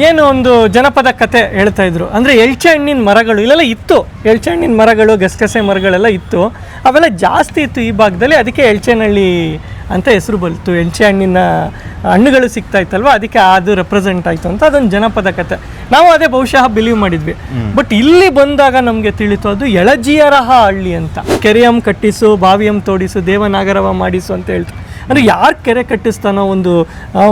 ಏನು ಒಂದು ಜನಪದ ಕತೆ ಹೇಳ್ತಾ ಇದ್ರು. ಅಂದರೆ ಎಳ್ಚೆ ಹಣ್ಣಿನ ಮರಗಳು ಇಲ್ಲೆಲ್ಲ ಇತ್ತು, ಎಳ್ಚೆ ಹಣ್ಣಿನ ಮರಗಳು, ಗಸಗಸೆ ಮರಗಳೆಲ್ಲ ಇತ್ತು, ಅವೆಲ್ಲ ಜಾಸ್ತಿ ಇತ್ತು ಈ ಭಾಗದಲ್ಲಿ. ಅದಕ್ಕೆ ಎಳ್ಚೆನಹಳ್ಳಿ ಅಂತ ಹೆಸರು ಬಂತು. ಎಳ್ಚೆ ಹಣ್ಣಿನ ಹಣ್ಣುಗಳು ಸಿಗ್ತಾ ಇತ್ತಲ್ವ, ಅದಕ್ಕೆ ಅದು ರೆಪ್ರೆಸೆಂಟ್ ಆಯಿತು ಅಂತ ಅದೊಂದು ಜನಪದ ಕತೆ. ನಾವು ಅದೇ ಬಹುಶಃ ಬಿಲೀವ್ ಮಾಡಿದ್ವಿ. ಬಟ್ ಇಲ್ಲಿ ಬಂದಾಗ ನಮಗೆ ತಿಳಿತು ಅದು ಎಳಜಿಯರಹ ಹಳ್ಳಿ ಅಂತ. ಕೆರೆಯಂ ಕಟ್ಟಿಸು, ಬಾವಿಯಂ ತೋಡಿಸು, ದೇವನಾಗರವ ಮಾಡಿಸು ಅಂತ ಹೇಳ್ತು. ಅಂದರೆ ಯಾರು ಕೆರೆ ಕಟ್ಟಿಸ್ತಾನೋ,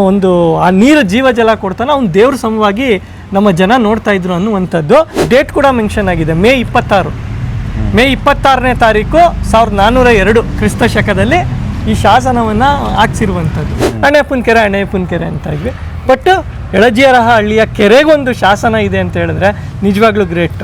ಒಂದು ಆ ನೀರು ಜೀವಜಲ ಕೊಡ್ತಾನೋ ಅವ್ನು ದೇವ್ರ ಸಮವಾಗಿ ನಮ್ಮ ಜನ ನೋಡ್ತಾ ಇದ್ರು ಅನ್ನುವಂಥದ್ದು. ಡೇಟ್ ಕೂಡ ಮೆನ್ಷನ್ ಆಗಿದೆ, ಮೇ 26. ಮೇ 26ನೇ ತಾರೀಕು 1402 ಕ್ರಿಸ್ತ ಶಕದಲ್ಲಿ ಈ ಶಾಸನವನ್ನು ಹಾಕ್ಸಿರುವಂಥದ್ದು. ಅಣ್ಣಪ್ಪನ ಕೆರೆ ಅಂತ ಇದ್ವಿ. ಬಟ್ ಎಳಜಿಯರಹ ಹಳ್ಳಿಯ ಕೆರೆಗೊಂದು ಶಾಸನ ಇದೆ ಅಂತ ಹೇಳಿದ್ರೆ ನಿಜವಾಗ್ಲೂ ಗ್ರೇಟ್.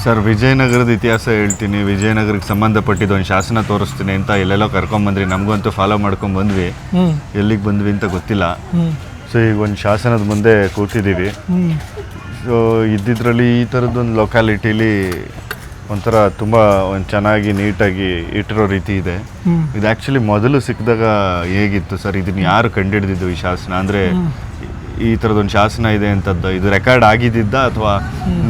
ಸರ್, ವಿಜಯನಗರದ ಇತಿಹಾಸ ಹೇಳ್ತೀನಿ, ವಿಜಯನಗರಕ್ಕೆ ಸಂಬಂಧಪಟ್ಟಿದ್ದು ಒಂದು ಶಾಸನ ತೋರಿಸ್ತೀನಿ ಅಂತ ಎಲ್ಲೆಲ್ಲೋ ಕರ್ಕೊಂಬಂದ್ರಿ. ನಮಗಂತೂ ಫಾಲೋ ಮಾಡ್ಕೊಂಡು ಬಂದ್ವಿ, ಎಲ್ಲಿಗೆ ಬಂದ್ವಿ ಅಂತ ಗೊತ್ತಿಲ್ಲ. ಸೊ ಈಗ ಒಂದು ಶಾಸನದ ಮುಂದೆ ಕೂತಿದ್ದೀವಿ. ಸೊ ಇದ್ದಿದ್ರಲ್ಲಿ ಈ ಥರದ್ದೊಂದು ಲೊಕ್ಯಾಲಿಟೀಲಿ ಒಂಥರ ತುಂಬ ಒಂದು ಚೆನ್ನಾಗಿ ನೀಟಾಗಿ ಇಟ್ಟಿರೋ ರೀತಿ ಇದೆ. ಇದು ಆ್ಯಕ್ಚುಲಿ ಮೊದಲು ಸಿಕ್ಕಿದಾಗ ಹೇಗಿತ್ತು ಸರ್? ಇದನ್ನು ಯಾರು ಕಂಡುಹಿಡಿದಿದ್ದು ಈ ಶಾಸನ? ಅಂದರೆ ಈ ಥರದೊಂದು ಶಾಸನ ಇದೆ ಅಂತದ್ದು ಇದು ರೆಕಾರ್ಡ್ ಆಗಿದ್ದ ಅಥವಾ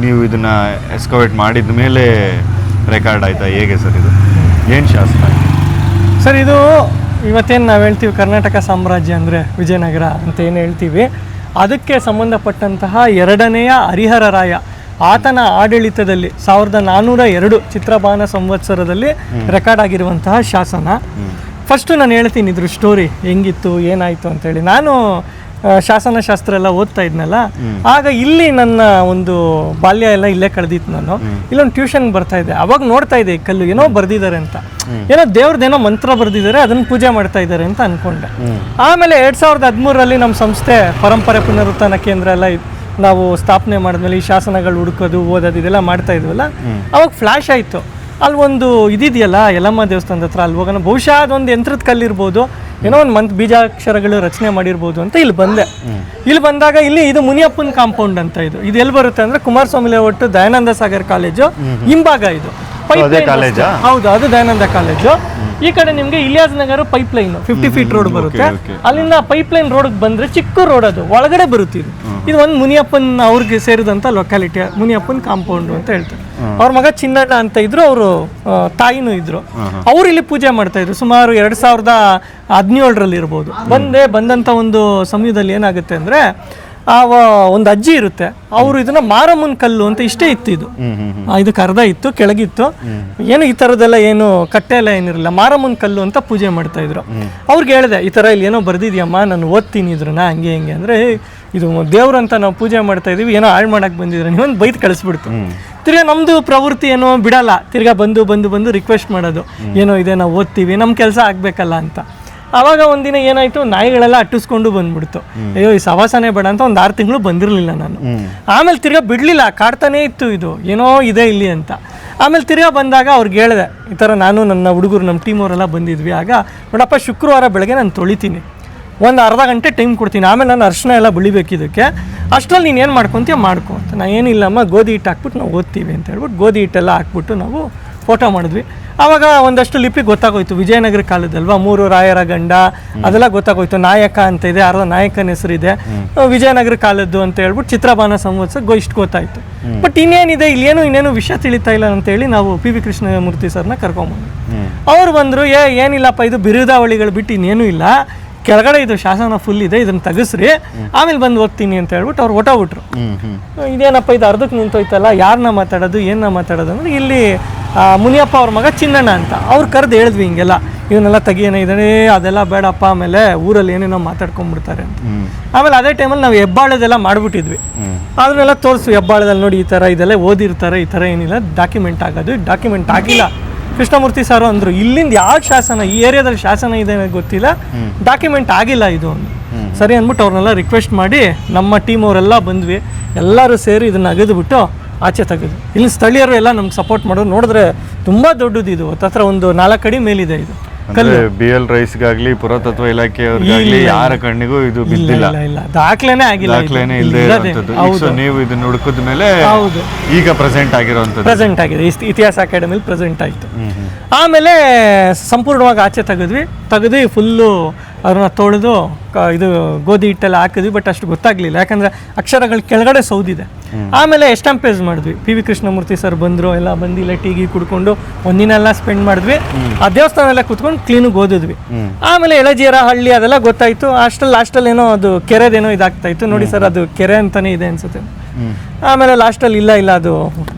ನೀವು ಇದನ್ನ ಎಸ್ಕವೇಟ್ ಮಾಡಿದ ಮೇಲೆ ರೆಕಾರ್ಡ್ ಆಯ್ತಾ? ಹೇಗೆ ಸರ್ ಇದು? ಏನು ಶಾಸನ ಸರ್ ಇದು? ಇವತ್ತೇನು ನಾವು ಹೇಳ್ತೀವಿ ಕರ್ನಾಟಕ ಸಾಮ್ರಾಜ್ಯ ಅಂದರೆ ವಿಜಯನಗರ ಅಂತ ಏನು ಹೇಳ್ತೀವಿ, ಅದಕ್ಕೆ ಸಂಬಂಧಪಟ್ಟಂತಹ 2ನೇ ಹರಿಹರ ರಾಯ ಆತನ ಆಡಳಿತದಲ್ಲಿ 1402 ಚಿತ್ರಬಾನ ಸಂವತ್ಸರದಲ್ಲಿ ರೆಕಾರ್ಡ್ ಆಗಿರುವಂತಹ ಶಾಸನ. ಫಸ್ಟು ನಾನು ಹೇಳ್ತೀನಿ ಇದ್ರ ಸ್ಟೋರಿ ಹೆಂಗಿತ್ತು ಏನಾಯಿತು ಅಂತೇಳಿ. ನಾನು ಶಾಸನಶಾಸ್ತ್ರ ಎಲ್ಲ ಓದ್ತಾ ಇದ್ನಲ್ಲ, ಆಗ ಇಲ್ಲಿ ನನ್ನ ಒಂದು ಬಾಲ್ಯ ಎಲ್ಲ ಇಲ್ಲೇ ಕಳೆದಿತ್ತು. ನಾನು ಇಲ್ಲೊಂದು ಟ್ಯೂಷನ್ ಬರ್ತಾ ಇದ್ದೆ, ಅವಾಗ ನೋಡ್ತಾ ಇದ್ದೆ ಈ ಕಲ್ಲು ಏನೋ ಬರ್ದಿದ್ದಾರೆ ಅಂತ, ಏನೋ ದೇವ್ರದ್ದೇನೋ ಮಂತ್ರ ಬರ್ದಿದ್ದಾರೆ, ಅದನ್ನು ಪೂಜೆ ಮಾಡ್ತಾ ಇದ್ದಾರೆ ಅಂತ ಅನ್ಕೊಂಡೆ. ಆಮೇಲೆ 2013ರಲ್ಲಿ ನಮ್ಮ ಸಂಸ್ಥೆ ಪರಂಪರೆ ಪುನರುತ್ಥಾನ ಕೇಂದ್ರ ಎಲ್ಲ ನಾವು ಸ್ಥಾಪನೆ ಮಾಡಿದ್ಮೇಲೆ ಈ ಶಾಸನಗಳು ಹುಡುಕೋದು ಓದೋದು ಇದೆಲ್ಲ ಮಾಡ್ತಾ ಇದ್ವಲ್ಲ, ಅವಾಗ ಫ್ಲ್ಯಾಶ್ ಆಯಿತು. ಅಲ್ಲಿ ಒಂದು ಇದಿದೆಯಲ್ಲ ಯಲ್ಲಮ್ಮ ದೇವಸ್ಥಾನದ ಹತ್ರ, ಅಲ್ಲಿ ಹೋಗೋಣ, ಬಹುಶಃ ಅದೊಂದು ಯಂತ್ರದ ಕಲ್ಲಿರ್ಬೋದು, ಏನೋ ಒಂದು ಬೀಜಾಕ್ಷರಗಳು ರಚನೆ ಮಾಡಿರ್ಬೋದು ಅಂತ ಇಲ್ಲಿ ಬಂದೆ. ಇಲ್ಲಿ ಬಂದಾಗ ಇಲ್ಲಿ ಇದು ಮುನಿಯಪ್ಪನ ಕಾಂಪೌಂಡ್ ಅಂತ. ಇದು ಎಲ್ಲಿ ಬರುತ್ತೆ ಅಂದರೆ ಕುಮಾರಸ್ವಾಮಿ ಲೇಔಟ್ ದಯಾನಂದ ಸಾಗರ್ ಕಾಲೇಜು ಹಿಂಭಾಗ. ಇದು ಹೌದು, ಅದು ದಯಾನಂದ ಕಾಲೇಜು. ಈ ಕಡೆ ನಿಮಗೆ ಇಲಿಯಾಸ್ ನಗರ ಪೈಪ್ಲೈನ್ 50 ಫೀಟ್ ರೋಡ್ ಬರುತ್ತೆ. ಅಲ್ಲಿಂದ ಪೈಪ್ಲೈನ್ ರೋಡ್ಗೆ ಬಂದರೆ ಚಿಕ್ಕ ರೋಡ್, ಅದು ಒಳಗಡೆ ಬರುತ್ತೆ. ಇದು ಒಂದು ಮುನಿಯಪ್ಪನ್ ಅವ್ರಿಗೆ ಸೇರಿದಂಥ ಲೊಕ್ಯಾಲಿಟಿ, ಮುನಿಯಪ್ಪನ ಕಾಂಪೌಂಡು ಅಂತ ಹೇಳ್ತಾರೆ. ಅವ್ರ ಮಗ ಚಿನ್ನಣ್ಣ ಅಂತ ಇದ್ರು, ಅವರು ತಾಯಿನೂ ಇದ್ರು. ಅವ್ರು ಇಲ್ಲಿ ಪೂಜೆ ಮಾಡ್ತಾ ಇದ್ರು ಸುಮಾರು 2017ರಲ್ಲಿ ಇರ್ಬೋದು. ಬಂದಂಥ ಒಂದು ಸಮಯದಲ್ಲಿ ಏನಾಗುತ್ತೆ ಅಂದರೆ, ಒಂದು ಅಜ್ಜಿ ಇರುತ್ತೆ, ಅವರು ಇದನ್ನ ಮಾರಮ್ಮನ ಕಲ್ಲು ಅಂತ ಇಷ್ಟೇ ಇತ್ತು. ಇದಕ್ಕೆ ಅರ್ಧ ಇತ್ತು, ಕೆಳಗಿತ್ತು, ಏನು ಈ ಥರದ್ದೆಲ್ಲ ಏನು ಕಟ್ಟೆ ಎಲ್ಲ ಏನಿರಲಿಲ್ಲ, ಮಾರಮ್ಮನ ಕಲ್ಲು ಅಂತ ಪೂಜೆ ಮಾಡ್ತಾ ಇದ್ರು. ಅವ್ರಿಗೆ ಹೇಳಿದೆ, ಈ ಥರ ಇಲ್ಲಿ ಏನೋ ಬರ್ದಿದ್ಯಮ್ಮ, ನಾನು ಓದ್ತೀನಿ ಇದ್ರನ್ನ ಹಂಗೆ ಹಿಂಗೆ ಅಂದರೆ, ಇದು ದೇವ್ರು ಅಂತ ನಾವು ಪೂಜೆ ಮಾಡ್ತಾ ಇದೀವಿ, ಏನೋ ಹಾಳು ಮಾಡಕ್ಕೆ ಬಂದಿದ್ರೆ ನೀವೊಂದು ಬೈದು ಕಳಿಸ್ಬಿಡ್ತು. ತಿರ್ಗಾ ನಮ್ಮದು ಪ್ರವೃತ್ತಿ ಏನೋ ಬಿಡಲ್ಲ, ತಿರ್ಗಾ ಬಂದು ರಿಕ್ವೆಸ್ಟ್ ಮಾಡೋದು, ಏನೋ ಇದೆ ನಾವು ಓದ್ತೀವಿ, ನಮ್ಮ ಕೆಲಸ ಆಗಬೇಕಲ್ಲ ಅಂತ. ಆವಾಗ ಒಂದಿನ ಏನಾಯಿತು, ನಾಯಿಗಳೆಲ್ಲ ಅಟ್ಟಿಸ್ಕೊಂಡು ಬಂದ್ಬಿಡ್ತು. ಅಯ್ಯೋ ಈ ಸವಾಸನೆ ಬೇಡ ಅಂತ ಒಂದು 6 ತಿಂಗಳು ಬಂದಿರಲಿಲ್ಲ ನಾನು. ಆಮೇಲೆ ತಿರ್ಗಾ ಬಿಡಲಿಲ್ಲ, ಕಾಡ್ತಾನೇ ಇತ್ತು, ಇದು ಏನೋ ಇದೆ ಇಲ್ಲಿ ಅಂತ. ಆಮೇಲೆ ತಿರ್ಗಾ ಬಂದಾಗ ಅವ್ರಿಗೆ ಹೇಳಿದೆ, ಈ ಥರ ನಾನು ನನ್ನ ಹುಡುಗರು ನಮ್ಮ ಟೀಮ್ ಅವರೆಲ್ಲ ಬಂದಿದ್ವಿ. ಆಗ ನೋಡಪ್ಪ, ಶುಕ್ರವಾರ ಬೆಳಗ್ಗೆ ನಾನು ತೊಳಿತೀನಿ, ಒಂದು ಅರ್ಧ ಗಂಟೆ ಟೈಮ್ ಕೊಡ್ತೀನಿ, ಆಮೇಲೆ ನಾನು ಅರ್ಶಿನ ಎಲ್ಲ ಬೆಳಿಬೇಕಿದ್ದಕ್ಕೆ, ಅಷ್ಟರಲ್ಲಿ ನೀನು ಏನು ಮಾಡ್ಕೊತೀಯ ಮಾಡ್ಕೊ ಅಂತ. ನಾನು ಏನಿಲ್ಲಮ್ಮ, ಗೋಧಿ ಹಿಟ್ಟು ಹಾಕ್ಬಿಟ್ಟು ನಾವು ಓದ್ತೀವಿ ಅಂತ ಹೇಳ್ಬಿಟ್ಟು ಗೋಧಿ ಹಿಟ್ಟೆಲ್ಲ ಹಾಕ್ಬಿಟ್ಟು ನಾವು ಫೋಟೋ ಮಾಡಿದ್ವಿ. ಆವಾಗ ಒಂದಷ್ಟು ಲಿಪಿ ಗೊತ್ತಾಗೋಯ್ತು, ವಿಜಯನಗರ ಕಾಲದಲ್ವಾ, 3 ರಾಯರ ಗಂಡ ಅದೆಲ್ಲ ಗೊತ್ತಾಗೋಯ್ತು. ನಾಯಕ ಅಂತ ಇದೆ, ಅರ್ಧ ನಾಯಕನ ಹೆಸರಿದೆ, ವಿಜಯನಗರ ಕಾಲದ್ದು ಅಂತ ಹೇಳ್ಬಿಟ್ಟು ಚಿತ್ರಬಾನ ಸಂವತ್ಸರ ಇಷ್ಟು ಗೊತ್ತಾಯ್ತು. ಬಟ್ ಇನ್ನೇನಿದೆ ಇನ್ನೇನು ವಿಷಯ ತಿಳಿತಾ ಇಲ್ಲ ಅಂತೇಳಿ ನಾವು PV ಕೃಷ್ಣಮೂರ್ತಿ ಸರ್ನ ಕರ್ಕೊಂಬಂದ್ವಿ. ಅವ್ರು ಬಂದರು, ಏನಿಲ್ಲಪ್ಪ, ಇದು ಬಿರುದಾವಳಿಗಳು ಬಿಟ್ಟು ಇನ್ನೇನು ಇಲ್ಲ, ಕೆಳಗಡೆ ಇದು ಶಾಸನ ಫುಲ್ ಇದೆ, ಇದನ್ನು ತೆಗಿಸ್ರಿ, ಆಮೇಲೆ ಬಂದು ಹೋಗ್ತೀನಿ ಅಂತ ಹೇಳ್ಬಿಟ್ಟು ಅವ್ರು ಹೊಟ್ಟೋಗ್ಬಿಟ್ರು. ಇದೇನಪ್ಪ ಇದು ಅರ್ಧಕ್ಕೆ ನಿಂತೋಯ್ತಲ್ಲ, ಯಾರನ್ನ ಮಾತಾಡೋದು ಏನನ್ನ ಮಾತಾಡೋದು ಅಂದರೆ, ಇಲ್ಲಿ ಮುನಿಯಪ್ಪ ಅವ್ರ ಮಗ ಚಿನ್ನಣ್ಣ ಅಂತ ಅವ್ರು ಕರೆದು ಹೇಳಿದ್ವಿ ಹಿಂಗೆಲ್ಲ, ಇವನ್ನೆಲ್ಲ ತೆಗಿಯೋಣ ಇದೇ ಅದೆಲ್ಲ ಬೇಡಪ್ಪ, ಆಮೇಲೆ ಊರಲ್ಲಿ ಏನೇನೋ ಮಾತಾಡ್ಕೊಂಡ್ಬಿಡ್ತಾರೆ ಅಂತ. ಆಮೇಲೆ ಅದೇ ಟೈಮಲ್ಲಿ ನಾವು ಹೆಬ್ಬಾಳದೆಲ್ಲ ಮಾಡಿಬಿಟ್ಟಿದ್ವಿ. ಅದನ್ನೆಲ್ಲ ತೋರಿಸ್ವಿ, ಹೆಬ್ಬಾಳದಲ್ಲಿ ನೋಡಿ ಈ ಥರ ಇದೆಲ್ಲ ಓದಿರ್ತಾರೆ, ಈ ಥರ ಏನಿಲ್ಲ ಡಾಕ್ಯುಮೆಂಟ್ ಆಗೋದು. ಡಾಕ್ಯುಮೆಂಟ್ ಆಗಿಲ್ಲ. ಕೃಷ್ಣಮೂರ್ತಿ ಸಾರು ಅಂದರು, ಇಲ್ಲಿಂದ ಯಾವ ಶಾಸನ, ಈ ಏರಿಯಾದಲ್ಲಿ ಶಾಸನ ಇದೆ ಗೊತ್ತಿಲ್ಲ, ಡಾಕ್ಯುಮೆಂಟ್ ಆಗಿಲ್ಲ ಇದು ಒಂದು. ಸರಿ ಅಂದ್ಬಿಟ್ಟು ಅವ್ರನ್ನೆಲ್ಲ ರಿಕ್ವೆಸ್ಟ್ ಮಾಡಿ ನಮ್ಮ ಟೀಮ್ ಅವರೆಲ್ಲ ಬಂದ್ವಿ, ಎಲ್ಲರೂ ಸೇರಿ ಇದನ್ನು ಅಗೆದುಬಿಟ್ಟು ಆಚೆ ತೆಗೆದು. ಇಲ್ಲಿ ಸ್ಥಳೀಯರು ಎಲ್ಲ ನಮ್ಗೆ ಸಪೋರ್ಟ್ ಮಾಡೋದು. ನೋಡಿದ್ರೆ ತುಂಬ ದೊಡ್ಡದು ಇದು, ಹತ್ರ ಒಂದು 4 ಅಡಿ ಮೇಲಿದೆ ಇದು. BL ರೈಸ್ಗಾಗ್ಲಿ ಪುರಾತತ್ವ ಇಲಾಖೆಯವ್ರಿಗಾಗ್ಲಿ ಯಾರ ಕಣ್ಣಿಗೂ ಇದು ಬಿದ್ದಿಲ್ಲ, ಇಲ್ಲ ದಾಖಲೆನೇ ಆಗಿಲ್ಲ, ದಾಖಲೆನೇ ಇಲ್ಲದೆ ಇರುವಂತದ್ದು. ನೀವು ಇದನ್ನ ಹುಡುಕಿದ ಮೇಲೆ ಈಗ ಪ್ರೆಸೆಂಟ್ ಆಗಿರುವಂತದ್ದು, ಪ್ರೆಸೆಂಟ್ ಆಗಿದೆ, ಇತಿಹಾಸ ಅಕಾಡೆಮಿಲಿ ಪ್ರೆಸೆಂಟ್ ಆಯಿತು. ಆಮೇಲೆ ಸಂಪೂರ್ಣವಾಗಿ ಆಚೆ ತೆಗೆದು ಫುಲ್ಲು ಅದನ್ನ ತೊಳೆದು ಇದು ಗೋಧಿ ಹಿಟ್ಟೆಲ್ಲ ಹಾಕಿದ್ವಿ. ಬಟ್ ಅಷ್ಟು ಗೊತ್ತಾಗ್ಲಿಲ್ಲ, ಯಾಕಂದ್ರೆ ಅಕ್ಷರಗಳ ಕೆಳಗಡೆ ಸೌದಿದೆ. ಆಮೇಲೆ ಎಸ್ಟಾಂಪೇಜ್ ಮಾಡಿದ್ವಿ. PV ಕೃಷ್ಣಮೂರ್ತಿ ಸರ್ ಬಂದರು, ಎಲ್ಲ ಬಂದು ಇಲ್ಲ ಟೀಗಿ ಕುಡ್ಕೊಂಡು ಒಂದಿನ ಎಲ್ಲ ಸ್ಪೆಂಡ್ ಮಾಡಿದ್ವಿ. ಆ ದೇವಸ್ಥಾನ ಎಲ್ಲ ಕುತ್ಕೊಂಡು ಕ್ಲೀನಿಗೆ ಓದಿದ್ವಿ. ಆಮೇಲೆ ಎಳಜೀರ ಹಳ್ಳಿ ಅದೆಲ್ಲ ಗೊತ್ತಾಯ್ತು. ಲಾಸ್ಟಲ್ಲಿ ಏನೋ ಅದು ಕೆರೆದೇನೋ ಇದಾಗ್ತಾ ಇತ್ತು. ನೋಡಿ ಸರ್, ಅದು ಕೆರೆ ಅಂತಾನೆ ಇದೆ ಅನ್ಸುತ್ತೆ. ಆಮೇಲೆ ಲಾಸ್ಟಲ್ಲಿ ಇಲ್ಲ ಅದು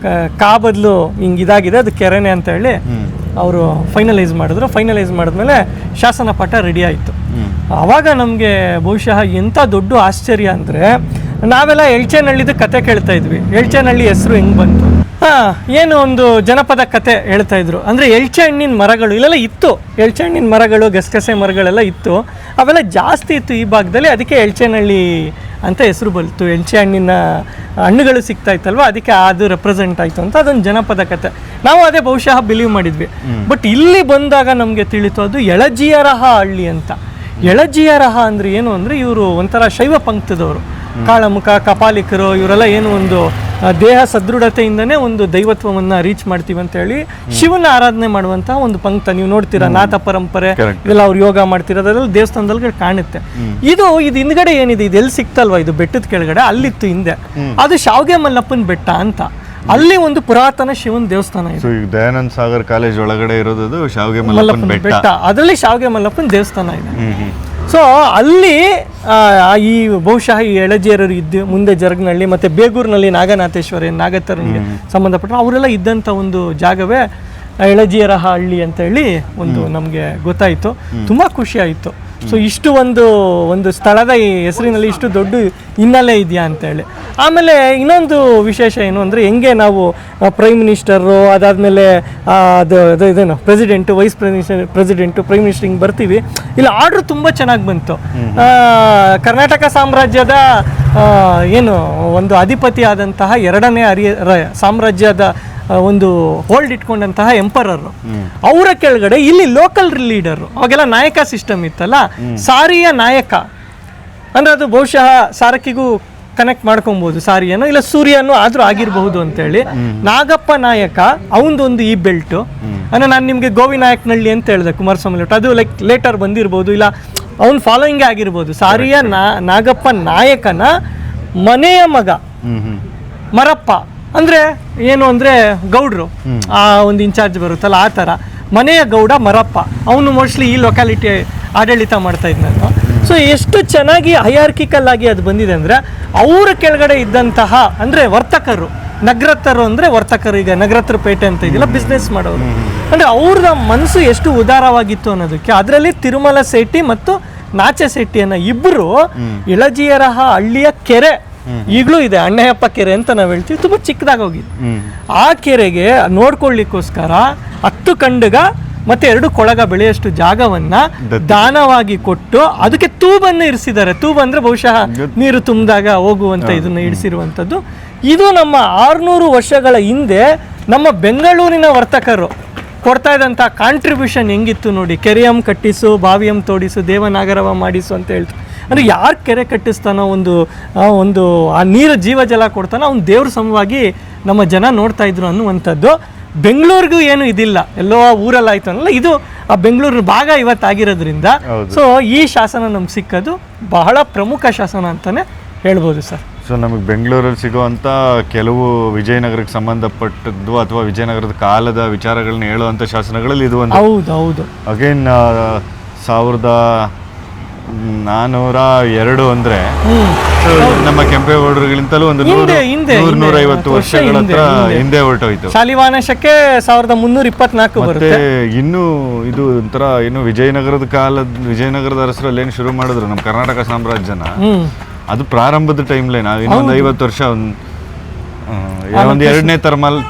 ಕಾ ಬದಲು ಹಿಂಗೆ ಇದಾಗಿದೆ, ಅದು ಕೆರೆನೆ ಅಂತ ಹೇಳಿ ಅವರು ಫೈನಲೈಸ್ ಮಾಡಿದ್ರು. ಫೈನಲೈಸ್ ಮಾಡಿದ್ಮೇಲೆ ಶಾಸನ ಪಾಠ ರೆಡಿ ಆಯಿತು. ಆವಾಗ ನಮಗೆ ಬಹುಶಃ ಎಂಥ ದೊಡ್ಡ ಆಶ್ಚರ್ಯ ಅಂದರೆ, ನಾವೆಲ್ಲ ಎಳ್ಚೇನಹಳ್ಳಿದ ಕತೆ ಕೇಳ್ತಾ ಇದ್ವಿ. ಎಳ್ಚೇನಹಳ್ಳಿ ಹೆಸರು ಹೆಂಗೆ ಬಂತು? ಏನು ಒಂದು ಜನಪದ ಕತೆ ಹೇಳ್ತಾ ಇದ್ರು. ಅಂದರೆ ಎಳ್ಚೆ ಹಣ್ಣಿನ ಮರಗಳು ಇಲ್ಲೆಲ್ಲ ಇತ್ತು, ಎಳ್ಚೆ ಹಣ್ಣಿನ ಮರಗಳು, ಗಸಗಸೆ ಮರಗಳೆಲ್ಲ ಇತ್ತು. ಅವೆಲ್ಲ ಜಾಸ್ತಿ ಇತ್ತು ಈ ಭಾಗದಲ್ಲಿ, ಅದಕ್ಕೆ ಎಳ್ಚೇನಹಳ್ಳಿ ಅಂತ ಹೆಸರು ಬಂತು. ಎಳ್ಚೆ ಹಣ್ಣಿನ ಹಣ್ಣುಗಳು ಸಿಗ್ತಾ ಇತ್ತಲ್ವ, ಅದಕ್ಕೆ ಅದು ರೆಪ್ರೆಸೆಂಟ್ ಆಯಿತು ಅಂತ ಅದೊಂದು ಜನಪದ ಕತೆ. ನಾವು ಅದೇ ಬಹುಶಃ ಬಿಲೀವ್ ಮಾಡಿದ್ವಿ. ಬಟ್ ಇಲ್ಲಿ ಬಂದಾಗ ನಮಗೆ ತಿಳಿತು ಅದು ಎಳಜಿಯರಹ ಹಳ್ಳಿ ಅಂತ. ಎಳಜಿಯರಹ ಅಂದರೆ ಏನು ಅಂದರೆ, ಇವರು ಒಂಥರ ಶೈವ ಪಂಕ್ತದವರು, ಕಾಳಮುಖ ಕಪಾಲಿಕರು. ಇವರೆಲ್ಲ ಏನು ಒಂದು ದೇಹ ಸದೃಢತೆಯಿಂದನೇ ಒಂದು ದೈವತ್ವವನ್ನು ರೀಚ್ ಮಾಡ್ತೀವಿ ಅಂತ ಹೇಳಿ ಶಿವನ ಆರಾಧನೆ ಮಾಡುವಂತಹ ಒಂದು ಪಂಕ್ತ. ನೀವು ನೋಡ್ತೀರಾ ನಾಥ ಪರಂಪರೆ ಇದೆಲ್ಲ ಅವ್ರು ಯೋಗ ಮಾಡ್ತಿರೋದ್ರಲ್ಲಿ ದೇವಸ್ಥಾನದಲ್ಲಿ ಕಾಣುತ್ತೆ. ಇದು ಹಿಂದ್ಗಡೆ ಏನಿದೆ, ಇದು ಎಲ್ಲಿ ಸಿಕ್ತಲ್ವಾ, ಇದು ಬೆಟ್ಟದ ಕೆಳಗಡೆ ಅಲ್ಲಿತ್ತು ಹಿಂದೆ. ಅದು ಶಾವ್ಗೆ ಮಲ್ಲಪ್ಪನ ಬೆಟ್ಟ ಅಂತ. ಅಲ್ಲಿ ಒಂದು ಪುರಾತನ ಶಿವನ ದೇವಸ್ಥಾನ ಇದೆ. ದಯಾನಂದ ಸಾಗರ್ ಕಾಲೇಜ್ ಒಳಗಡೆ ಇರೋದು ಶಾವ್ಗೆ ಮಲ್ಲಪ್ಪನ ಬೆಟ್ಟ. ಅದರಲ್ಲಿ ಶಾವ್ಗೆ ಮಲ್ಲಪ್ಪನ ದೇವಸ್ಥಾನ ಇದೆ. ಸೊ ಅಲ್ಲಿ ಈ ಬಹುಶಃ ಈ ಎಳಜೇರರು ಇದ್ದು, ಮುಂದೆ ಜರಗ್ನಹಳ್ಳಿ ಮತ್ತೆ ಬೇಗೂರಿನಲ್ಲಿ ನಾಗನಾಥೇಶ್ವರಿ, ನಾಗತರನಿಗೆ ಸಂಬಂಧಪಟ್ಟ ಅವರೆಲ್ಲ ಇದ್ದಂಥ ಒಂದು ಜಾಗವೇ ಎಳಜಿಯರಹ ಹಳ್ಳಿ ಅಂತ ಹೇಳಿ ಒಂದು ನಮಗೆ ಗೊತ್ತಾಯಿತು. ತುಂಬ ಖುಷಿ ಆಯಿತು. ಸೊ ಇಷ್ಟು ಒಂದು ಸ್ಥಳದ ಈ ಹೆಸರಿನಲ್ಲಿ ಇಷ್ಟು ದೊಡ್ಡ ಹಿನ್ನೆಲೆ ಇದೆಯಾ ಅಂತೇಳಿ. ಆಮೇಲೆ ಇನ್ನೊಂದು ವಿಶೇಷ ಏನು ಅಂದರೆ, ಹೆಂಗೆ ನಾವು ಪ್ರೈಮ್ ಮಿನಿಸ್ಟರು, ಅದಾದಮೇಲೆ ಇದೇನು president, wise president, prime minister ಹಿಂಗೆ ಬರ್ತೀವಿ, ಇಲ್ಲಿ ಆರ್ಡ್ರ್ ತುಂಬ ಚೆನ್ನಾಗಿ ಬಂತು. ಕರ್ನಾಟಕ ಸಾಮ್ರಾಜ್ಯದ ಏನು ಒಂದು ಅಧಿಪತಿ ಆದಂತಹ 2ನೇ ಸಾಮ್ರಾಜ್ಯದ ಒಂದು ಹೋಲ್ಡ್ ಇಟ್ಕೊಂಡಂತಹ ಎಂಪರರು, ಅವರ ಕೆಳಗಡೆ ಇಲ್ಲಿ ಲೋಕಲ್ ಲೀಡರು, ಅವಾಗೆಲ್ಲ ನಾಯಕ ಸಿಸ್ಟಮ್ ಇತ್ತಲ್ಲ, ಸಾರಿಯ ನಾಯಕ ಅಂದ್ರೆ ಅದು ಬಹುಶಃ ಸಾರಕ್ಕಿಗೂ ಕನೆಕ್ಟ್ ಮಾಡ್ಕೊಬಹುದು, ಸಾರಿಯನ್ನು ಇಲ್ಲ ಸೂರ್ಯನೂ ಆದ್ರೂ ಆಗಿರಬಹುದು ಅಂತೇಳಿ. ನಾಗಪ್ಪ ನಾಯಕ ಅವನದೊಂದು ಈ ಬೆಲ್ಟು ಅಂದ್ರೆ, ನಾನು ನಿಮಗೆ ಗೋವಿನಾಯಕನಹಳ್ಳಿ ಅಂತ ಹೇಳಿದೆ, ಕುಮಾರಸ್ವಾಮಿ ಲೇಟ್, ಅದು ಲೈಕ್ ಲೇಟರ್ ಬಂದಿರ್ಬೋದು, ಇಲ್ಲ ಅವನ್ ಫಾಲೋಯಿಂಗ್ ಆಗಿರ್ಬೋದು. ಸಾರಿಯ ನಾಗಪ್ಪ ನಾಯಕನ ಮನೆಯ ಮಗ ಮರಪ್ಪ ಅಂದ್ರೆ ಏನು ಅಂದ್ರೆ ಗೌಡ್ರು, ಆ ಒಂದು ಇನ್ಚಾರ್ಜ್ ಬರುತ್ತಲ್ಲ ಆ ಥರ ಮನೆಯ ಗೌಡ ಮರಪ್ಪ. ಅವನು ಮೋಸ್ಟ್ಲಿ ಈ ಲೊಕ್ಯಾಲಿಟಿ ಆಡಳಿತ ಮಾಡ್ತಾ ಇದ್ನಂತ. ಸೊ ಎಷ್ಟು ಚೆನ್ನಾಗಿ ಹೈಯಾರ್ಕಿಕಲ್ ಆಗಿ ಅದು ಬಂದಿದೆ ಅಂದರೆ, ಅವರ ಕೆಳಗಡೆ ಇದ್ದಂತಹ ಅಂದರೆ ವರ್ತಕರು, ನಗರತ್ತರು ಅಂದರೆ ವರ್ತಕರು, ಈಗ ನಗರತ್ರ ಪೇಟೆ ಅಂತ ಇದೆಯಲ್ಲ ಬಿಸ್ನೆಸ್ ಮಾಡೋರು, ಅಂದರೆ ಅವ್ರದ ಮನಸ್ಸು ಎಷ್ಟು ಉದಾರವಾಗಿತ್ತು ಅನ್ನೋದಕ್ಕೆ. ಅದರಲ್ಲಿ ತಿರುಮಲ ಶೆಟ್ಟಿ ಮತ್ತು ನಾಚೆ ಶೆಟ್ಟಿ ಅನ್ನೋ ಇಬ್ಬರು ಎಳಜಿಯರಹ ಹಳ್ಳಿಯ ಕೆರೆ ಈಗಲೂ ಇದೆ, ಅಣ್ಣಯ್ಯಪ್ಪ ಕೆರೆ ಅಂತ ನಾವು ಹೇಳ್ತೀವಿ, ತುಂಬ ಚಿಕ್ಕದಾಗಿ ಹೋಗಿದೆ. ಆ ಕೆರೆಗೆ ನೋಡ್ಕೊಳ್ಳಿಕ್ಕೋಸ್ಕರ 10 ಕಂಡಗ ಮತ್ತೆ 2 ಕೊಳಗ ಬೆಳೆಯಷ್ಟು ಜಾಗವನ್ನ ದಾನವಾಗಿ ಕೊಟ್ಟು ಅದಕ್ಕೆ ತೂಬನ್ನು ಇರಿಸಿದ್ದಾರೆ. ತೂಬ್ ಅಂದ್ರೆ ಬಹುಶಃ ನೀರು ತುಂಬಿದಾಗ ಹೋಗುವಂತ ಇದನ್ನ ಇಡಿಸಿರುವಂಥದ್ದು. ಇದು ನಮ್ಮ 600 ವರ್ಷಗಳ ಹಿಂದೆ ನಮ್ಮ ಬೆಂಗಳೂರಿನ ವರ್ತಕರು ಕೊಡ್ತಾ ಇದ್ದಂಥ ಕಾಂಟ್ರಿಬ್ಯೂಷನ್ ಹೆಂಗಿತ್ತು ನೋಡಿ. ಕೆರೆಯಂ ಕಟ್ಟಿಸು, ಬಾವಿಯಂ ತೋಡಿಸು, ದೇವನಾಗರವ ಮಾಡಿಸು ಅಂತ ಹೇಳ್ತು. ಅಂದರೆ ಯಾರು ಕೆರೆ ಕಟ್ಟಿಸ್ತಾನೋ, ಒಂದು ಆ ನೀರು ಜೀವಜಲ ಕೊಡ್ತಾನೋ ಅವ್ನು ದೇವ್ರ ಸಮವಾಗಿ ನಮ್ಮ ಜನ ನೋಡ್ತಾ ಇದ್ರು ಅನ್ನುವಂಥದ್ದು. ಬೆಂಗಳೂರಿಗೂ ಏನು ಇದಿಲ್ಲ, ಎಲ್ಲೋ ಊರಲ್ಲಿ ಆಯ್ತು ಅನ್ನಲ್ಲ, ಇದು ಆ ಬೆಂಗಳೂರು ಭಾಗ ಇವತ್ತಾಗಿರೋದ್ರಿಂದ ಸೊ ಈ ಶಾಸನ ನಮ್ಗೆ ಸಿಕ್ಕೋದು ಬಹಳ ಪ್ರಮುಖ ಶಾಸನ ಅಂತಾನೆ ಹೇಳ್ಬೋದು ಸರ್. ಸೊ ನಮಗೆ ಬೆಂಗಳೂರಲ್ಲಿ ಸಿಗುವಂಥ ಕೆಲವು ವಿಜಯನಗರಕ್ಕೆ ಸಂಬಂಧಪಟ್ಟದ್ದು ಅಥವಾ ವಿಜಯನಗರದ ಕಾಲದ ವಿಚಾರಗಳನ್ನ ಹೇಳುವಂಥ ಶಾಸನಗಳಲ್ಲಿ ಇದು ಒಂದು. ಹೌದು. ಅಗೇನ್ 402 ಅಂದ್ರೆ ಹ್ಮ್ so ನಮ್ಮ ಕೆಂಪೇಗೌಡರುಗಳಿಂತಲೂ ಒಂದು ಹಿಂದೆ 150 ವರ್ಷಗಳ ಹತ್ರ ಹಿಂದೆ ಹೊರಟೋಯ್ತು. ಶಾಲಿವಾನಶಕ್ಕೆ 1324 ಮತ್ತೆ ಬರುತ್ತೆ. ಇನ್ನು ಇದು ಒಂಥರ ಇನ್ನು ವಿಜಯನಗರದ ಅರಸರಲ್ಲಿ ಏನು ಶುರು ಮಾಡಿದ್ರು ನಮ್ಮ ಕರ್ನಾಟಕ ಸಾಮ್ರಾಜ್ಯನ, ಅದು ಪ್ರಾರಂಭದ ಟೈಮ್ಲೇ ನಾವು ಇನ್ನೊಂದು 50 ವರ್ಷ ಒಂದು 2ನೇ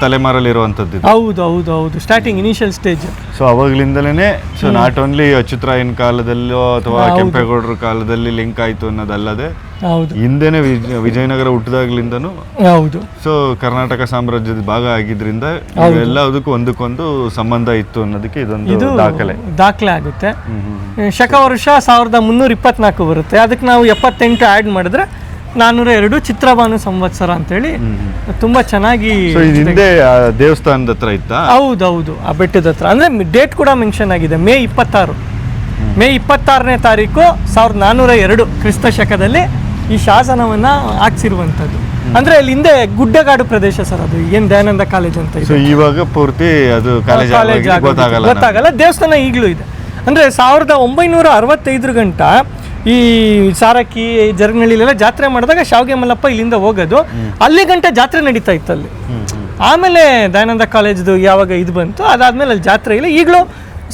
ತಲೆಮಾರಲ್ಲಿ ಇರುವಂತದ್ದು. ಹೌದು ಹೌದು ಹೌದು, ಸ್ಟಾರ್ಟಿಂಗ್ ಇನಿಷಿಯಲ್ ಸ್ಟೇಜ್. ಸೊ ಅವಾಗ್ಲಿಂದಲೇ ಸೊ ನಾಟ್ ಓನ್ಲಿ ಅಚ್ಯುತರಾಯನ ಕಾಲದಲ್ಲೋ ಅಥವಾ ಕೆಂಪೇಗೌಡರ ಕಾಲದಲ್ಲಿ ಲಿಂಕ್ ಆಯ್ತು ಅನ್ನೋದಲ್ಲದೆ ಹೌದು ಹಿಂದೆನೆ ವಿಜಯನಗರ ಹುಟ್ಟಿದಾಗ್ಲಿಂದನೂ ಹೌದು. ಸೊ ಕರ್ನಾಟಕ ಸಾಮ್ರಾಜ್ಯದ ಭಾಗ ಆಗಿದ್ರಿಂದ ಎಲ್ಲದಕ್ಕೂ ಒಂದಕ್ಕೊಂದು ಸಂಬಂಧ ಇತ್ತು ಅನ್ನೋದಕ್ಕೆ ಇದೊಂದು ದಾಖಲೆ ಆಗುತ್ತೆ. ಶಕ ವರ್ಷ 1324 ಬರುತ್ತೆ. ಅದಕ್ಕೆ ನಾವು 78 ಆ್ಯಡ್ ಮಾಡಿದ್ರೆ 402 ಚಿತ್ರಭಾನು ಸಂವತ್ಸರ ಅಂತೇಳಿ ತುಂಬಾ ಚೆನ್ನಾಗಿ. ಹಿಂದೆ ದೇವಸ್ಥಾನದ ಹತ್ರ ಇತ್ತಾ? ಹೌದೌದು, ಆ ಬೆಟ್ಟದ ಹತ್ರ. ಅಂದ್ರೆ ಡೇಟ್ ಕೂಡ ಮೆನ್ಷನ್ ಆಗಿದೆ, ಮೇ 26ನೇ ತಾರೀಕು 1402 ಕ್ರಿಸ್ತ ಶಕದಲ್ಲಿ ಈ ಶಾಸನವನ್ನ ಹಾಕ್ಸಿರುವಂತದ್ದು. ಅಂದ್ರೆ ಅಲ್ಲಿ ಹಿಂದೆ ಗುಡ್ಡಗಾಡು ಪ್ರದೇಶ ಸರ್, ಅದು ಏನ್ ದಯಾನಂದ ಕಾಲೇಜ್ ಅಂತ ಇದೆ. ಇವಾಗ ಪೂರ್ತಿ ಅದು ಕಾಲೇಜ್ ಗೊತ್ತಾಗಲ್ಲ. ದೇವಸ್ಥಾನ ಈಗಲೂ ಇದೆ. ಅಂದ್ರೆ 1965 ಗಂಟ ಈ ಸಾರಕ್ಕಿ ಜರಗನಹಳ್ಳಿಲೆಲ್ಲ ಜಾತ್ರೆ ಮಾಡಿದಾಗ ಶಾವಿಗೆ ಮಲ್ಲಪ್ಪ ಇಲ್ಲಿಂದ ಹೋಗೋದು, ಅಲ್ಲಿ ಗಂಟೆ ಜಾತ್ರೆ ನಡೀತಾ ಇತ್ತು ಅಲ್ಲಿ. ಆಮೇಲೆ ದಯಾನಂದ ಕಾಲೇಜ್ದು ಯಾವಾಗ ಇದು ಬಂತು, ಅದಾದ್ಮೇಲೆ ಅಲ್ಲಿ ಜಾತ್ರೆ ಇಲ್ಲ. ಈಗಲೂ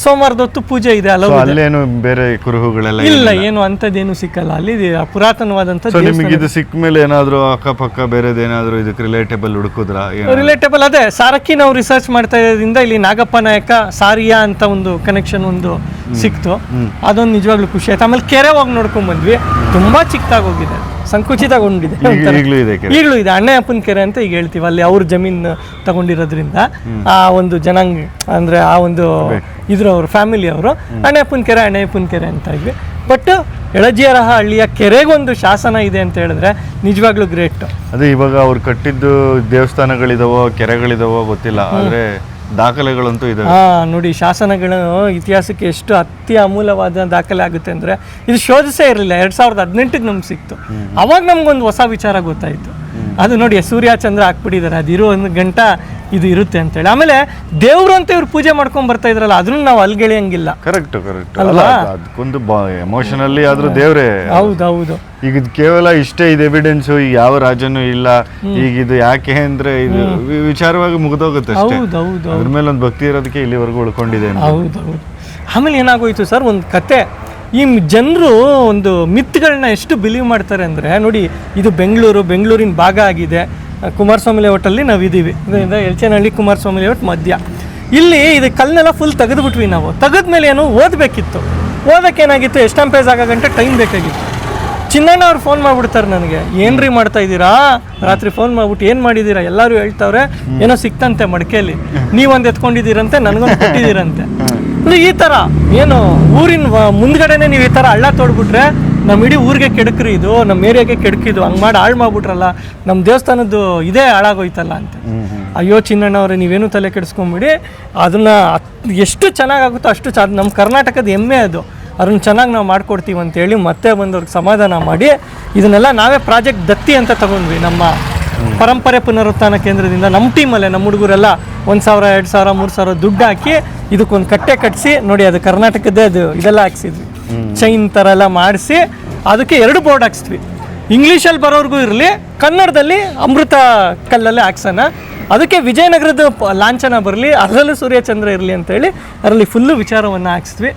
ಸೋಮವಾರದ ಹೊತ್ತು ಪೂಜೆ ಇದೆ. ಅಲ್ಲೇನು ಬೇರೆ ಕುರುಹುಗಳೆಲ್ಲ ಇಲ್ಲ, ಏನು ಅಂಥದ್ದೇನು ಸಿಕ್ಕಲ್ಲ ಅಲ್ಲಿ. ಪುರಾತನವಾದಂಥ ನಿಮಗೆ ಇದು ಸಿಕ್ಕ ಮೇಲೆ ಏನಾದ್ರು ಅಕ್ಕಪಕ್ಕ ಬೇರೆದೇನಾದ್ರು ಇದಕ್ಕೆ ರಿಲೇಟೇಬಲ್ ಹುಡುಕಿದ್ರ? ರಿಲೇಟೇಬಲ್ ಅದೇ ಸಾರಕ್ಕಿ ನಾವು ರಿಸರ್ಚ್ ಮಾಡ್ತಾ ಇರೋದ್ರಿಂದ ಇಲ್ಲಿ ನಾಗಪ್ಪ ನಾಯಕ ಸಾರಿಯಾ ಅಂತ ಒಂದು ಕನೆಕ್ಷನ್ ಒಂದು ಸಿಕ್ತು. ಅದೊಂದು ನಿಜವಾಗ್ಲೂ ಖುಷಿ ಆಯ್ತು. ಆಮೇಲೆ ಕೆರೆ ಹೋಗಿ ನೋಡ್ಕೊಂಡ್ ಬಂದ್ವಿ, ತುಂಬಾ ಚಿಕ್ಕದಾಗಿ ಹೋಗಿದೆ, ಸಂಕುಚಿತಗೊಂಡಿದೆ. ಈಗಲೂ ಇದೆ ಅಣ್ಣಯ್ಯಪ್ಪನ ಕೆರೆ ಅಂತ ಈಗ ಹೇಳ್ತೀವಿ. ಅಲ್ಲಿ ಅವ್ರ ಜಮೀನು ತಗೊಂಡಿರೋದ್ರಿಂದ ಆ ಒಂದು ಜನಾಂಗ ಅಂದ್ರೆ ಆ ಒಂದು ಅವ್ರ ಫ್ಯಾಮಿಲಿ ಅವರು ಅಣ್ಣಯ್ಯಪ್ಪನ ಕೆರೆ ಅಂತ ಇದ್ವಿ. ಬಟ್ ಎಳಜಿಯರಹ ಹಳ್ಳಿಯ ಕೆರೆಗೊಂದು ಶಾಸನ ಇದೆ ಅಂತ ಹೇಳಿದ್ರೆ ನಿಜವಾಗ್ಲೂ ಗ್ರೇಟ್. ಅದೇ ಇವಾಗ ಅವ್ರು ಕಟ್ಟಿದ್ದು ದೇವಸ್ಥಾನಗಳಿದಾವೋ ಕೆರೆಗಳಿದಾವೋ ಗೊತ್ತಿಲ್ಲ, ಆದ್ರೆ ದಾಖಲೆಗಳಂತೂ ಇದೆ. ನೋಡಿ, ಶಾಸನಗಳು ಇತಿಹಾಸಕ್ಕೆ ಎಷ್ಟು ಅತಿ ಅಮೂಲ್ಯವಾದ ದಾಖಲೆ ಆಗುತ್ತೆ ಅಂದ್ರೆ ಇದು ಶೋಧಿಸೇ ಇರಲಿಲ್ಲ. 2018ಕ್ಕೆ ನಮ್ಗೆ ಸಿಕ್ತು. ಅವಾಗ ನಮ್ಗೊಂದು ಹೊಸ ವಿಚಾರ ಗೊತ್ತಾಯ್ತು. ಅದು ನೋಡಿ, ಸೂರ್ಯ ಚಂದ್ರ ಹಾಕ್ಬಿಟ್ಟಿದ್ದಾರೆ, ಅದಿರೋ ಒಂದು ಗಂಟ ಇದು ಇರುತ್ತೆ ಅಂತೇಳಿ. ಆಮೇಲೆ ದೇವ್ರು ಅಂತ ಇವ್ರು ಪೂಜೆ ಮಾಡ್ಕೊಂಡ್ ಬರ್ತಾ ಇದ್ರಲ್ಲ, ಅದನ್ನ ನಾವು ಅಲ್ಗೆಳೆಯಂಗಿಲ್ಲ. ಕರೆಕ್ಟ್ ಅದಕ್ಕೊಂದು ಎಮೋಷನಲಿ ಆದ್ರೂ ದೇವ್ರೆ. ಹೌದೌದು. ಈಗ ಇದು ಕೇವಲ ಇಷ್ಟೇ ಇದು ಎವಿಡೆನ್ಸ್, ಈಗ ಯಾವ ರಾಜನೂ ಇಲ್ಲ, ಈಗ ಇದು ಯಾಕೆ ಅಂದ್ರೆ ಇದು ವಿಚಾರವಾಗಿ ಮುಗಿದೋಗುತ್ತೆ ಅಷ್ಟೇ. ಅದ್ರ ಮೇಲೆ ಒಂದು ಭಕ್ತಿ ಇರೋದಕ್ಕೆ ಇಲ್ಲಿವರೆಗೂ ಉಳ್ಕೊಂಡಿದೆ. ಹೌದೌದು. ಆಮೇಲೆ ಏನಾಗೋಯ್ತು ಸರ್, ಒಂದು ಕತೆ. ಈ ಜನರು ಒಂದು ಮಿತ್ಗಳನ್ನ ಎಷ್ಟು ಬಿಲೀವ್ ಮಾಡ್ತಾರೆ ಅಂದರೆ, ನೋಡಿ, ಇದು ಬೆಂಗಳೂರಿನ ಭಾಗ ಆಗಿದೆ. ಕುಮಾರಸ್ವಾಮಿ ಲೇಔಟಲ್ಲಿ ನಾವು ಇದ್ದೀವಿ, ಎಲ್ಚೇನಹಳ್ಳಿ ಕುಮಾರಸ್ವಾಮಿ ಲೇಔಟ್ ಮಧ್ಯ. ಇಲ್ಲಿ ಇದು ಕಲ್ಲನ್ನೆಲ್ಲ ಫುಲ್ ತೆಗೆದುಬಿಟ್ವಿ ನಾವು. ತೆಗೆದ್ಮೇಲೆ ಏನು ಓದಬೇಕಿತ್ತು. ಓದೋಕ್ಕೇನಾಗಿತ್ತು, ಎಸ್ಟಾಂಪೇಜ್ ಆಗೋ ಗಂಟೆ ಟೈಮ್ ಬೇಕಾಗಿತ್ತು. ಚಿನ್ನಣ್ಣ ಅವ್ರು ಫೋನ್ ಮಾಡಿಬಿಡ್ತಾರೆ ನನಗೆ, ಏನ್ರಿ ಮಾಡ್ತಾ ಇದ್ದೀರಾ, ರಾತ್ರಿ ಫೋನ್ ಮಾಡ್ಬಿಟ್ಟು ಏನು ಮಾಡಿದ್ದೀರಾ, ಎಲ್ಲರೂ ಹೇಳ್ತಾವ್ರೆ ಏನೋ ಸಿಕ್ತಂತೆ ಮಡಿಕೆಯಲ್ಲಿ, ನೀವೊಂದು ಎತ್ಕೊಂಡಿದ್ದೀರಂತೆ, ನನಗೊಂದು ಕೊಟ್ಟಿದ್ದೀರಂತೆ. ಈ ಥರ ಏನು ಊರಿನ ಮುಂದ್ಗಡೆನೆ ನೀವು ಈ ಥರ ಹಳ್ಳ ತೋಡ್ಬಿಟ್ರೆ ನಮ್ಮ ಇಡೀ ಊರಿಗೆ ಕೆಡಕ್ರಿ, ಇದು ನಮ್ಮ ಏರಿಯಾಗೆ ಕೆಡಕಿದ್ದು, ಹಂಗೆ ಮಾಡಿ ಹಾಳು ಮಾಡ್ಬಿಟ್ರಲ್ಲ, ನಮ್ಮ ದೇವಸ್ಥಾನದ್ದು ಇದೇ ಹಾಳಾಗೋಯ್ತಲ್ಲ ಅಂತ. ಅಯ್ಯೋ ಚಿನ್ನಣ್ಣ ಅವರೇ, ನೀವೇನು ತಲೆ ಕೆಡಿಸ್ಕೊಂಬಿಡಿ, ಅದನ್ನು ಎಷ್ಟು ಚೆನ್ನಾಗಾಗುತ್ತೋ ಅಷ್ಟು ನಮ್ಮ ಕರ್ನಾಟಕದ ಹೆಮ್ಮೆ ಅದು, ಅದನ್ನು ಚೆನ್ನಾಗಿ ನಾವು ಮಾಡ್ಕೊಡ್ತೀವಿ ಅಂತೇಳಿ ಮತ್ತೆ ಬಂದವ್ರಿಗೆ ಸಮಾಧಾನ ಮಾಡಿ ಇದನ್ನೆಲ್ಲ ನಾವೇ ಪ್ರಾಜೆಕ್ಟ್ ದತ್ತಿ ಅಂತ ತಗೊಂಡ್ವಿ. ನಮ್ಮ ಪರಂಪರೆ ಪುನರುತ್ಥಾನ ಕೇಂದ್ರದಿಂದ ನಮ್ಮ ಟೀಮಲ್ಲೇ ನಮ್ಮ ಹುಡುಗರೆಲ್ಲ 1,000, 2,000, 3,000 ದುಡ್ಡು ಹಾಕಿ ಇದಕ್ಕೊಂದು ಕಟ್ಟೆ ಕಟ್ಟಿಸಿ, ನೋಡಿ ಅದು ಕರ್ನಾಟಕದ್ದೇ, ಅದು ಇದೆಲ್ಲ ಹಾಕ್ಸಿದ್ವಿ, ಚೈನ್ ಥರ ಎಲ್ಲ ಮಾಡಿಸಿ ಅದಕ್ಕೆ 2 ಬೋರ್ಡ್ ಹಾಕ್ಸಿದ್ವಿ. ಇಂಗ್ಲೀಷಲ್ಲಿ ಬರೋರ್ಗೂ ಇರಲಿ, ಕನ್ನಡದಲ್ಲಿ ಅಮೃತ ಕಲ್ಲಲ್ಲೇ ಹಾಕ್ಸೋಣ, ಅದಕ್ಕೆ ವಿಜಯನಗರದ ಲಾಂಛನ ಬರಲಿ, ಅದರಲ್ಲೂ ಸೂರ್ಯಚಂದ್ರ ಇರಲಿ ಅಂತೇಳಿ ಅದರಲ್ಲಿ ಫುಲ್ಲು ವಿಚಾರವನ್ನು ಹಾಕ್ಸಿದ್ವಿ.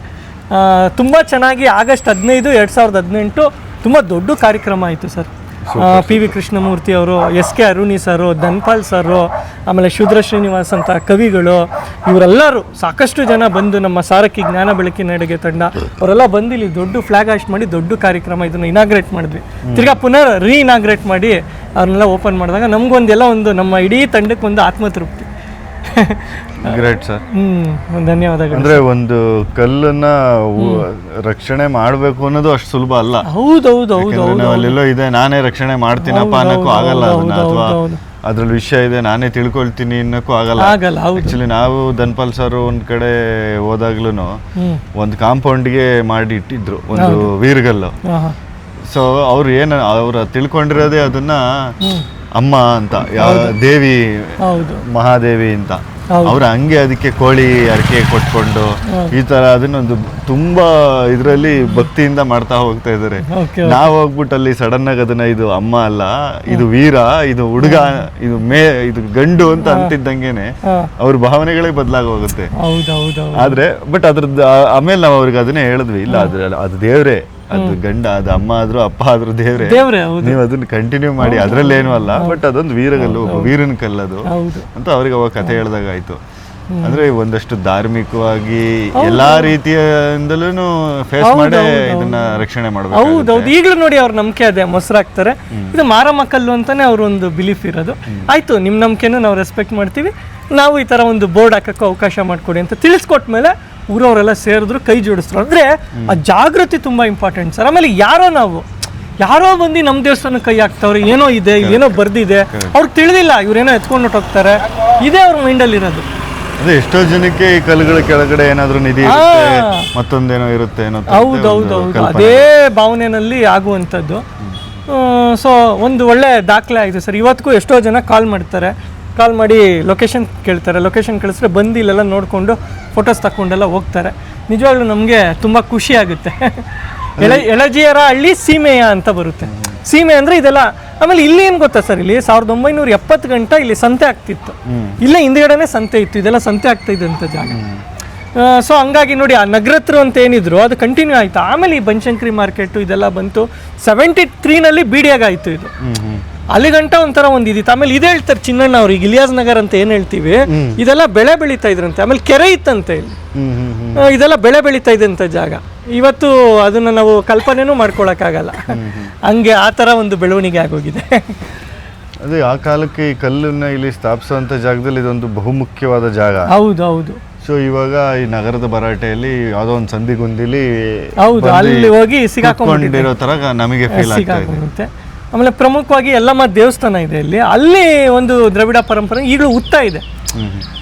ತುಂಬ ಚೆನ್ನಾಗಿ ಆಗಸ್ಟ್ 15, 2018 ತುಂಬ ದೊಡ್ಡ ಕಾರ್ಯಕ್ರಮ ಆಯಿತು ಸರ್. PV ಕೃಷ್ಣಮೂರ್ತಿ ಅವರು, SK ಅರುಣಿ ಸರು, ಧನ್ಪಾಲ್ ಸರು, ಆಮೇಲೆ ಶೂದ್ರ ಶ್ರೀನಿವಾಸ್ ಅಂತ ಕವಿಗಳು, ಇವರೆಲ್ಲರೂ ಸಾಕಷ್ಟು ಜನ ಬಂದು, ನಮ್ಮ ಸಾರಕ್ಕಿ ಜ್ಞಾನ ಬೆಳಕಿನ ಎಡೆಗೆ ತಂಡ ಅವರೆಲ್ಲ ಬಂದು ಇಲ್ಲಿ ದೊಡ್ಡ ಫ್ಲಾಗ್ ಹಾಸ್ಟ್ ಮಾಡಿ ದೊಡ್ಡ ಕಾರ್ಯಕ್ರಮ ಇದನ್ನು ಇನಾಗ್ರೇಟ್ ಮಾಡಿದ್ವಿ. ತಿರ್ಗಾ ಪುನಃ ಇನಾಗ್ರೇಟ್ ಮಾಡಿ ಅವ್ರನ್ನೆಲ್ಲ ಓಪನ್ ಮಾಡಿದಾಗ ನಮಗೊಂದೆಲ್ಲ ಒಂದು ನಮ್ಮ ಇಡೀ ತಂಡಕ್ಕೆ ಒಂದು ಆತ್ಮತೃಪ್ತಿ. ಗ್ರೇಟ್ ಸರ್, ಧನ್ಯವಾದಗಳು. ಅಂದ್ರೆ ಒಂದು ಕಲ್ಲನ್ನ ರಕ್ಷಣೆ ಮಾಡ್ಬೇಕು ಅನ್ನೋದು ಅಷ್ಟು ಸುಲಭ ಅಲ್ಲ. ಹೌದೌದು. ಅಲ್ಲೆಲ್ಲೋ ಇದೆ, ನಾನೇ ರಕ್ಷಣೆ ಮಾಡ್ತೀನಪ್ಪ ಅನ್ನೋಕ್ಕೂ ಆಗಲ್ಲ, ಅಥವಾ ಅದ್ರಲ್ಲಿ ವಿಷಯ ಇದೆ ನಾನೇ ತಿಳ್ಕೊಳ್ತೀನಿ ಅನ್ನೋಕ್ಕೂ ಆಗಲ್ಲ. ಆಕ್ಚುಲಿ ನಾವು ಧನ್ಪಾಲ್ ಸರ್ ಒಂದ್ ಕಡೆ ಹೋದಾಗ್ಲೂ ಒಂದು ಕಾಂಪೌಂಡ್ಗೆ ಮಾಡಿ ಇಟ್ಟಿದ್ರು ಒಂದು ವೀರ್ಗಲ್ಲು. ಸೊ ಅವ್ರು ಅವ್ರ ತಿಳ್ಕೊಂಡಿರೋದೇ ಅದನ್ನ ಅಮ್ಮ ಅಂತ, ದೇವಿ, ಮಹಾದೇವಿ ಅಂತ. ಅವ್ರು ಹಂಗೆ ಅದಕ್ಕೆ ಕೋಳಿ ಅರಕೆ ಕೊಟ್ಕೊಂಡು ಈ ತರ ಅದನ್ನೊಂದು ತುಂಬಾ ಇದರಲ್ಲಿ ಭಕ್ತಿಯಿಂದ ಮಾಡ್ತಾ ಹೋಗ್ತಾ ಇದ್ದಾರೆ. ನಾವು ಹೋಗ್ಬಿಟ್ಟು ಅಲ್ಲಿ ಸಡನ್ ಆಗಿ ಅದನ್ನ ಇದು ಅಮ್ಮ ಅಲ್ಲ, ಇದು ವೀರ, ಇದು ಹುಡುಗ, ಇದು ಗಂಡು ಅಂತ ಅಂತಿದ್ದಂಗೆನೆ ಅವ್ರ ಭಾವನೆಗಳೇ ಬದಲಾಗಿ ಹೋಗುತ್ತೆ. ಆದ್ರೆ ಬಟ್ ಅದ್ರದ್ದು ಆಮೇಲೆ ನಾವು ಅವ್ರಿಗೆ ಅದನ್ನೇ ಹೇಳಿದ್ವಿ, ಇಲ್ಲ ಅದು ದೇವ್ರೆ, ಅದು ಗಂಡ, ಅದು ಅಮ್ಮ ಆದ್ರೂ ಅಪ್ಪ ಆದ್ರೂ ದೇವ್ರೆ, ನೀವು ಅದನ್ನ ಕಂಟಿನ್ಯೂ ಮಾಡಿ, ಅದ್ರಲ್ಲೇನು ಅಲ್ಲ, ಬಟ್ ಅದೊಂದು ವೀರಗಲ್ಲು, ವೀರನ ಕಲ್ಲದು ಅಂತ ಅವ್ರಿಗೆ ಅವಾಗ ಕಥೆ ಹೇಳ್ದಾಗ ಆಯ್ತು. ಅಂದ್ರೆ ಒಂದಷ್ಟು ಧಾರ್ಮಿಕವಾಗಿ ಎಲ್ಲಾ ರೀತಿಯಿಂದಲೂ ಫೇಸ್ ಮಾಡಿ ಇದನ್ನ ರಕ್ಷಣೆ ಮಾಡ್ಬೇಕು. ಹೌದೌದು, ಈಗಲೂ ನೋಡಿ ಅವ್ರ ನಂಬಿಕೆ ಅದೇ, ಮೊಸರು ಹಾಕ್ತಾರೆ, ಇದು ಮಾರಮ್ಮ ಕಲ್ಲು ಅಂತಾನೆ ಅವ್ರ ಒಂದು ಬಿಲೀಫ್ ಇರೋದು. ಆಯ್ತು, ನಿಮ್ ನಂಬಿಕೆನೂ ನಾವು ರೆಸ್ಪೆಕ್ಟ್ ಮಾಡ್ತೀವಿ, ನಾವು ಈ ತರ ಒಂದು ಬೋರ್ಡ್ ಹಾಕಕ್ಕೆ ಅವಕಾಶ ಮಾಡ್ಕೊಡಿ ಅಂತ ತಿಳಿಸ್ಕೊಟ್ಮೇಲೆ ಊರವರೆಲ್ಲ ಸೇರಿದ್ರು, ಕೈ ಜೋಡಿಸ್ರು. ಅಂದ್ರೆ ಆ ಜಾಗೃತಿ ತುಂಬಾ ಇಂಪಾರ್ಟೆಂಟ್ ಸರ್. ಆಮೇಲೆ ಯಾರೋ ಬಂದು ನಮ್ಮ ದೇವಸ್ಥಾನಕ್ಕೆ ಕೈ ಹಾಕ್ತವ್ರೆ, ಏನೋ ಇದೆ, ಏನೋ ಬರ್ದಿದೆ, ಅವ್ರಿಗೆ ತಿಳಿದಿಲ್ಲ, ಇವ್ರೇನೋ ಎತ್ಕೊಂಡು ಹೋಗ್ತಾರೆ, ಇದೇ ಅವ್ರ ಮೈಂಡಲ್ಲಿ ಇರೋದು. ಅದೇ ಎಷ್ಟೋ ಜನಕ್ಕೆ ಈ ಕಲ್ಲುಗಳ ಕೆಳಗಡೆ ಏನಾದ್ರೂ ನಿಧಿ ಇರುತ್ತೆ, ಮತ್ತೊಂದೇನೋ ಇರುತ್ತೆ ಅನ್ನೋ. ಹೌದೌದು, ಅದೇ ಭಾವನೆಯಲ್ಲಿ ಆಗುವಂಥದ್ದು. ಸೊ ಒಂದು ಒಳ್ಳೆ ದಾಖಲೆ ಆಗಿದೆ ಸರ್. ಇವತ್ತಿಗೂ ಎಷ್ಟೋ ಜನ ಕಾಲ್ ಮಾಡಿ ಲೊಕೇಶನ್ ಕೇಳ್ತಾರೆ, ಲೊಕೇಶನ್ ಕಳಿಸಿದ್ರೆ ಬಂದು ಇಲ್ಲೆಲ್ಲ ನೋಡಿಕೊಂಡು ಫೋಟೋಸ್ ತಗೊಂಡೆಲ್ಲ ಹೋಗ್ತಾರೆ. ನಿಜವಾಗ್ಲೂ ನಮಗೆ ತುಂಬ ಖುಷಿ ಆಗುತ್ತೆ. ಎಳಜಿಯರ ಹಳ್ಳಿ ಸೀಮೆಯ ಅಂತ ಬರುತ್ತೆ. ಸೀಮೆ ಅಂದರೆ ಇದೆಲ್ಲ. ಆಮೇಲೆ ಇಲ್ಲಿ ಏನು ಗೊತ್ತಾ ಸರ್, ಇಲ್ಲಿ 1970 ಗಂಟೆ ಇಲ್ಲಿ ಸಂತೆ ಆಗ್ತಿತ್ತು, ಇಲ್ಲೇ ಹಿಂದ್ಗಡೆನೆ ಸಂತೆ ಇತ್ತು, ಇದೆಲ್ಲ ಸಂತೆ ಆಗ್ತಾ ಇದ್ದಂಥ ಜಾಗ. ಸೊ ಹಂಗಾಗಿ ನೋಡಿ, ಆ ನಗರತ್ರ ಅಂತ ಏನಿದ್ರು ಅದು ಕಂಟಿನ್ಯೂ ಆಯ್ತು. ಆಮೇಲೆ ಈ ಬನಶಂಕರಿ ಮಾರ್ಕೆಟು ಇದೆಲ್ಲ ಬಂತು. 73ನಲ್ಲಿ ಬೀಡಿಯಾಗಾಯ್ತು ಇದು. ಅಲ್ಲಿ ಗಂಟ ಒಂಥರ ಒಂದು ಇದಿತ್ತು. ಆಮೇಲೆ ಇದು ಹೇಳ್ತಾರೆ ಚಿನ್ನಣ್ಣ ಅವ್ರು, ಈಗ ಇಲಿಯಾಸ್ ನಗರ್ ಅಂತ ಏನ್ ಹೇಳ್ತೀವಿ, ಇದೆಲ್ಲ ಬೆಳೆ ಬೆಳೀತಾ ಇದ್ರಂತೆ. ಆಮೇಲೆ ಕೆರೆ ಇತ್ತಂತೆ ಇಲ್ಲಿ, ಇದೆಲ್ಲ ಬೆಳೆ ಬೆಳೀತಾ ಇದ್ದಂಥ ಜಾಗ. ಇವತ್ತು ಅದನ್ನ ನಾವು ಕಲ್ಪನೆನೂ ಮಾಡ್ಕೊಳಕ್ಕಾಗಲ್ಲ, ಹಂಗೆ ಆ ಥರ ಒಂದು ಬೆಳವಣಿಗೆ ಆಗೋಗಿದೆ. ಅದೇ ಆ ಕಾಲಕ್ಕೆ ಈ ಕಲ್ಲನ್ನ ಇಲ್ಲಿ ಸ್ಥಾಪಿಸುವಂತ ಜಾಗದಲ್ಲಿ ಇದೊಂದು ಬಹುಮುಖ್ಯವಾದ ಜಾಗ. ಹೌದು. ಸೊ ಇವಾಗ ಈ ನಗರದ ಭರಾಟೆಯಲ್ಲಿ ಯಾವ್ದೋ ಒಂದು ಸಂದಿಗುಂದಿಲಿ ಅಲ್ಲಿ ಹೋಗಿ ಸಿಗಾಕೊಂಡಿರೋ ತರ ನಮಗೆ ಫೀಲ್ ಆಗ್ತಾ ಇದೆ. ಆಮೇಲೆ ಪ್ರಮುಖವಾಗಿ ಎಲ್ಲಮ್ಮ ದೇವಸ್ಥಾನ ಇದೆ ಇಲ್ಲಿ. ಅಲ್ಲಿ ಒಂದು ದ್ರವಿಡ ಪರಂಪರೆ ಈಗಲೂ ಹುತ್ತಾ ಇದೆ.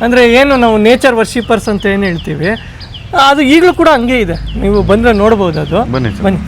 ಅಂದ್ರೆ ಏನು ನಾವು ನೇಚರ್ ವರ್ಷಿಪರ್ಸ್ ಅಂತ ಏನು ಹೇಳ್ತೀವಿ, ಅದು ಈಗಲೂ ಕೂಡ ಹಂಗೆ ಇದೆ. ನೀವು ಬಂದ್ರೆ ನೋಡ್ಬೋದು ಅದು. ಬನ್ನಿ.